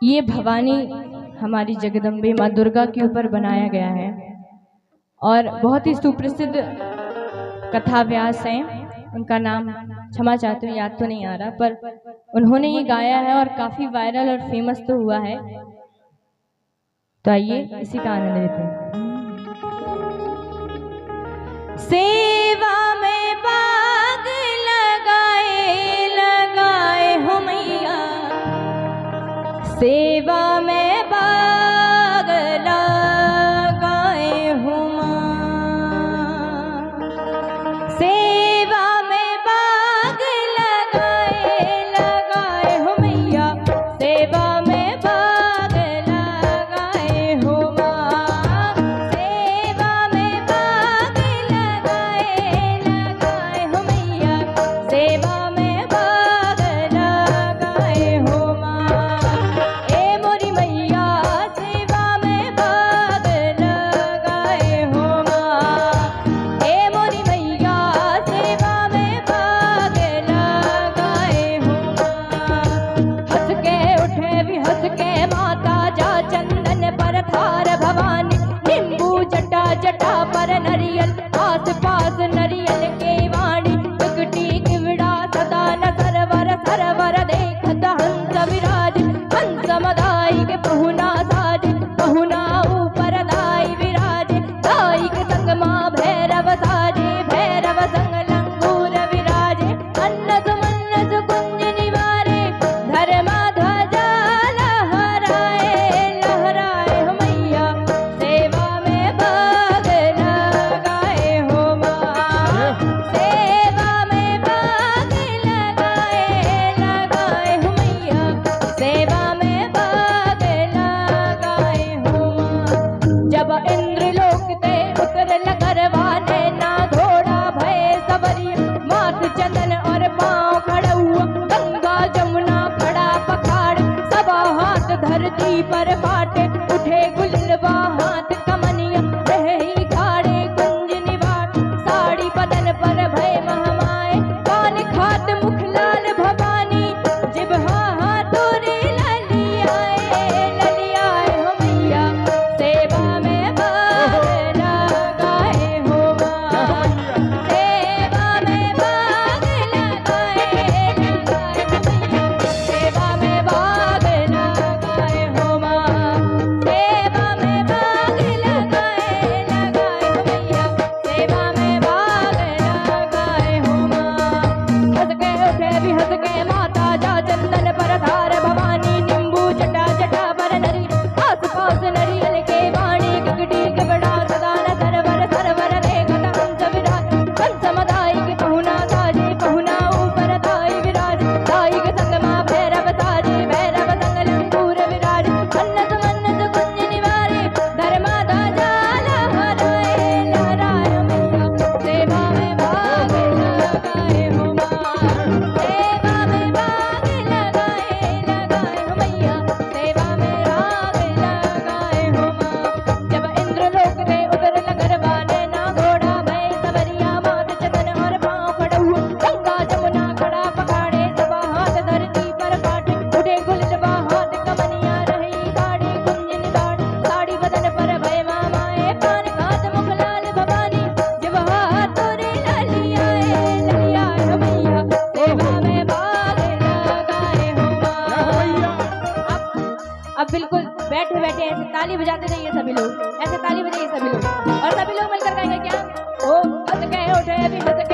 ये भवानी हमारी जगदम्बे माँ दुर्गा के ऊपर बनाया गया है और बहुत ही सुप्रसिद्ध कथा व्यास हैं। उनका नाम क्षमा चाहती हूँ, याद तो नहीं आ रहा, पर उन्होंने ये गाया है और काफी वायरल और फेमस तो हुआ है। तो आइए इसी का आनंद लेते हैं। सेवा में बाग लगाए लगाए हो मैया, सेवा में बाग लगाए हो मां, सेवा में बाग लगाए लगाए हो मैया, सेवा में बाग लगाए हो मां, सेवा में बाग लगाए लगाए हो मैया, सेवा में बाग लगाए हो मां। ए मोरी मैया सेवा में बाग लगाए हो मां, ए मोरी मैया सेवा में बाग लगाए हो मां। हंस के उठे भी हंस के माता जा चंदन पर थार भवानी, नींबू जटा जटा पर नरियल, आस पास नरियल के वाणी, टुकटी किवड़ा सदा न सरवर सरवर देखत हंस विराज, हंस मदाई के पहुना साज, पहुना ऊपर दाई विराज, दाई के संग माँ भैरव साजे, भैरव संग लंगूर विराजे, अन्नस मन्नस कुंज निवारे, धर्मा ध्वजा लहराए लहराए हो मैया, सेवा में बाग लगाए हो मां, सेवा में बाग लगाए लगाए हो मैया, सेवा में बाग लगाए हो मां। जब इंद्रलोक ते उतर लगरवाने ना घोड़ा भय सवरिया, माथ चंदन और पांव खड़ा हुआ, गंगा जमुना खड़ा पखाड़, सब हाथ धरती पर बाटे, उठे गुलवा हाथ कमनिया, रही खाड़े कुंज निवार, साड़ी बदन पर भय महमाए, कान खात मुख लाल भवानी, जिब्हा हाथोरे ललियाए ललियाए हो मैया, सेवा में बाग लगाए हो मां, सेवा में बाग लगाए लगाए हो मैया, सेवा में बाग लगाए हो मां, सेवा में बाग लगाए लगाए हो मैया, सेवा में बाग लगाए हो मां। हंस के उठे भी हंस के माता जा चंदन पर धार भवानी, नींबू जटा जटा पर नरी, आस पास नरियल के वाणी, किकटी के बड़ा सदा न सरवर सरवर देखत हंस विराज, हंस मदाई के पहुना साजे, पहुना ऊपर दाई विराज, दाई के संग माँ भैरव साजे, भैरव संग लंगूर विराज, अन्नस मन्नस कुंज निवारे, धर्मा ध्वजा लहराए लहराए हो मैया, सेवा में बाग लगाए हो मां, सेवा में बाग लगाए लगाए हो मैया, सेवा में बाग लगाए हो मां। जब इंद्रलोक ते उतर लगरवाने ना घोड़ा भय सवरिया, माथ चंदन और पांव खड़ा हुआ, गंगा जमुना खड़ा पखाड़े, सब हाथ धरती पर बाटे, उठे गुलवा हाथ कमनिया, रही गाड़ी कुंज निवार, साड़ी बदन पर भय मामाए, कान खात मुख लाल भवानी, जिब्हा हाथोरे ललियाए ललियाए हो मैया, सेवा में बाग लगाए हो मां। अब बिल्कुल बैठे बैठे ऐसे ताली बजाते जाइए सभी लोग, ऐसे ताली बजाइए सभी लोग, और सभी लोग मिलकर गाएंगे क्या? ओ हंस के उठे भी हंस